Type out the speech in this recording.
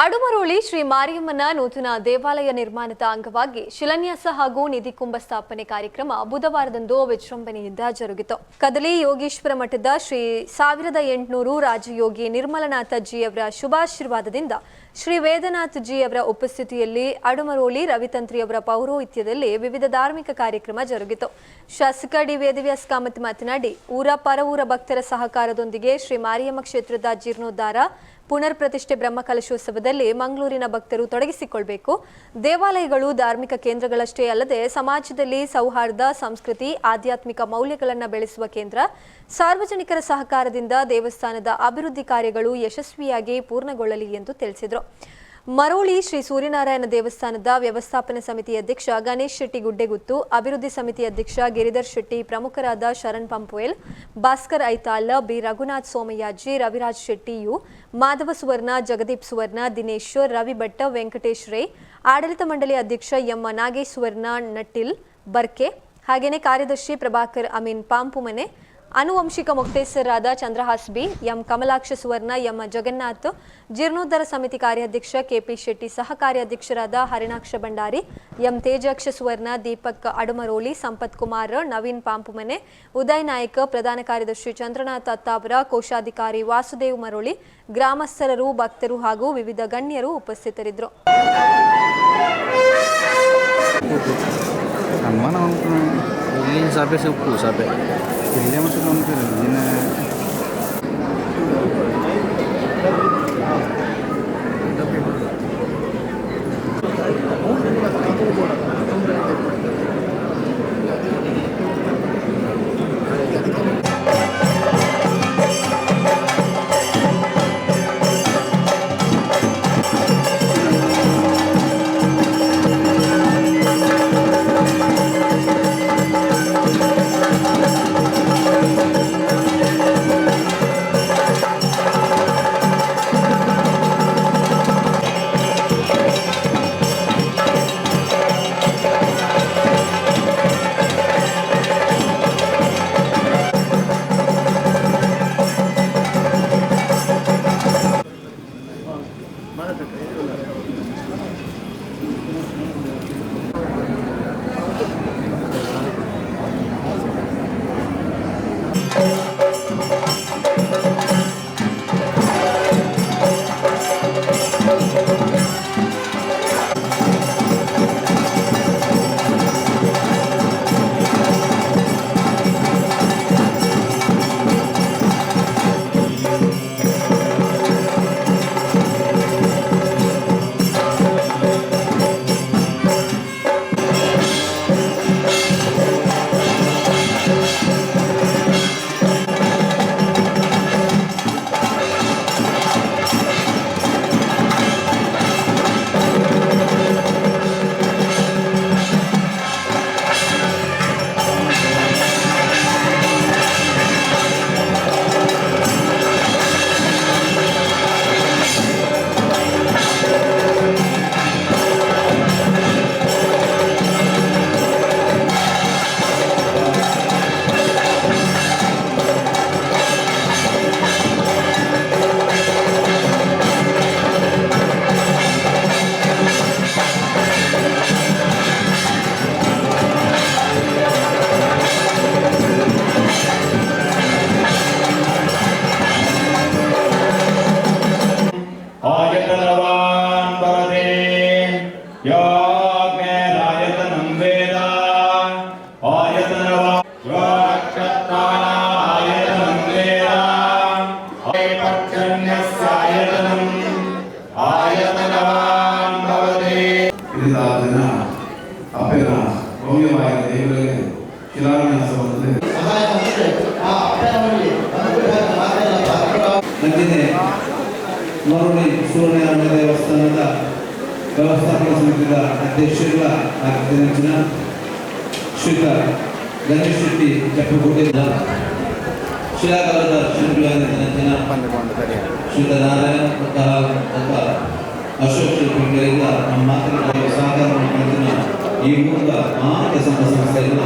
ಅಡುಮರೋಳಿ ಶ್ರೀ ಮಾರಿಯಮ್ಮನ ನೂತನ ದೇವಾಲಯ ನಿರ್ಮಾಣದ ಅಂಗವಾಗಿ ಶಿಲಾನ್ಯಾಸ ಹಾಗೂ ನಿಧಿ ಕುಂಭ ಸ್ಥಾಪನೆ ಕಾರ್ಯಕ್ರಮ ಬುಧವಾರದಂದು ವಿಜೃಂಭಣೆಯಿಂದ ಜರುಗಿತು. ಕದಲಿ ಯೋಗೇಶ್ವರ ಮಠದ ಶ್ರೀ 1800 ರಾಜಯೋಗಿ ನಿರ್ಮಲನಾಥ ಜಿಯವರ ಶುಭಾಶೀರ್ವಾದದಿಂದ ಶ್ರೀ ವೇದನಾಥ್ ಜಿಯವರ ಉಪಸ್ಥಿತಿಯಲ್ಲಿ ಅಡುಮರೋಳಿ ರವಿತಂತ್ರಿಯವರ ಪೌರೋಹಿತ್ಯದಲ್ಲಿ ವಿವಿಧ ಧಾರ್ಮಿಕ ಕಾರ್ಯಕ್ರಮ ಜರುಗಿತು. ಶಾಸಕ ಡಿ ವೇದವ್ಯಾಸ ಕಾಮತ್ ಮಾತನಾಡಿ, ಊರ ಪರವೂರ ಭಕ್ತರ ಸಹಕಾರದೊಂದಿಗೆ ಶ್ರೀ ಮಾರಿಯಮ್ಮ ಕ್ಷೇತ್ರದ ಜೀರ್ಣೋದ್ಧಾರ ಪುನರ್ ಪ್ರತಿಷ್ಠೆ ಬ್ರಹ್ಮಕಲಶೋತ್ಸವದಲ್ಲಿ ಮಂಗಳೂರಿನ ಭಕ್ತರು ತೊಡಗಿಸಿಕೊಳ್ಳಬೇಕು. ದೇವಾಲಯಗಳು ಧಾರ್ಮಿಕ ಕೇಂದ್ರಗಳಷ್ಟೇ ಅಲ್ಲದೆ ಸಮಾಜದಲ್ಲಿ ಸೌಹಾರ್ದ, ಸಂಸ್ಕೃತಿ, ಆಧ್ಯಾತ್ಮಿಕ ಮೌಲ್ಯಗಳನ್ನು ಬೆಳೆಸುವ ಕೇಂದ್ರ. ಸಾರ್ವಜನಿಕರ ಸಹಕಾರದಿಂದ ದೇವಸ್ಥಾನದ ಅಭಿವೃದ್ಧಿ ಕಾರ್ಯಗಳು ಯಶಸ್ವಿಯಾಗಿ ಪೂರ್ಣಗೊಳ್ಳಲಿ ಎಂದು ತಿಳಿಸಿದರು. ಮರೋಳಿ ಶ್ರೀ ಸೂರ್ಯನಾರಾಯಣ ದೇವಸ್ಥಾನದ ವ್ಯವಸ್ಥಾಪನಾ ಸಮಿತಿ ಅಧ್ಯಕ್ಷ ಗಣೇಶ್ ಶೆಟ್ಟಿ ಗುಡ್ಡೆಗುತ್ತು, ಅಭಿವೃದ್ಧಿ ಸಮಿತಿ ಅಧ್ಯಕ್ಷ ಗಿರಿಧರ್ ಶೆಟ್ಟಿ, ಪ್ರಮುಖರಾದ ಶರಣ್ ಪಂಪುವೆಲ್, ಭಾಸ್ಕರ್ ಐತಾಲ್, ಬಿ ರಘುನಾಥ್ ಸೋಮಯಾಜಿ, ರವಿರಾಜ್ ಶೆಟ್ಟಿ ಯು, ಮಾಧವ ಸುವರ್ಣ, ಜಗದೀಪ್ ಸುವರ್ಣ, ದಿನೇಶ್, ರವಿ ಭಟ್, ವೆಂಕಟೇಶ್ ರೈ, ಆಡಳಿತ ಮಂಡಳಿ ಅಧ್ಯಕ್ಷ ಎಂ ನಾಗೇಶ್ ಸುವರ್ಣ ನಟ್ಟಿಲ್ ಬರ್ಕೆ, ಹಾಗೆಯೇ ಕಾರ್ಯದರ್ಶಿ ಪ್ರಭಾಕರ್ ಅಮೀನ್ ಪಾಂಪುಮನೆ, ಆನುವಂಶಿಕ ಮುಕ್ತೇಸರಾದ ಚಂದ್ರಹಾಸ್ ಬಿ, ಎಂ ಕಮಲಾಕ್ಷ ಸುವರ್ಣ, ಎಂ ಜಗನ್ನಾಥ್, ಜೀರ್ಣೋದ್ಧಾರ ಸಮಿತಿ ಕಾರ್ಯಾಧ್ಯಕ್ಷ ಕೆಪಿ ಶೆಟ್ಟಿ, ಸಹ ಕಾರ್ಯಾಧ್ಯಕ್ಷರಾದ ಹರಿಣಾಕ್ಷ ಭಂಡಾರಿ, ಎಂ ತೇಜಾಕ್ಷ ಸುವರ್ಣ, ದೀಪಕ್ ಅಡುಮರೋಳಿ, ಸಂಪತ್ ಕುಮಾರ್, ನವೀನ್ ಪಾಂಪುಮನೆ, ಉದಯ್ ನಾಯಕ್, ಪ್ರಧಾನ ಕಾರ್ಯದರ್ಶಿ ಚಂದ್ರನಾಥ್ ಅತ್ತಾವರ, ಕೋಶಾಧಿಕಾರಿ ವಾಸುದೇವ್ ಮರೋಳಿ, ಗ್ರಾಮಸ್ಥರು, ಭಕ್ತರು ಹಾಗೂ ವಿವಿಧ ಗಣ್ಯರು ಉಪಸ್ಥಿತರಿದ್ದರು. Jadi masuk dalam ini. Maroli Suryanarayana ದೇವಸ್ಥಾನದ ವ್ಯವಸ್ಥಾಪನಾ ಸಮಿತಿಯ ಅಧ್ಯಕ್ಷರ ಆಗಿನ ಶ್ರೀಯುತ ಗಣೇಶ್ ಶೆಟ್ಟಿ ಚಪ್ಪಗುಡ್ಡೆಯಿಂದ ಶಿಲಾಕಾಲದ ಶಿಲ್ಪಿಯಾಗಿದ್ದ ಶ್ರೀಯುತ ನಾರಾಯಣ ಮತ್ತು ಅಶೋಕ್ ಶಿಲ್ಪಿಗಳಿಂದ ನಮ್ಮ ಮಾತನಾಡುವ ಸಹಕಾರ ಈ ಮೂಲಕ ಮಾತ್ರ ಸಂಸ್ಥೆಯಿಂದ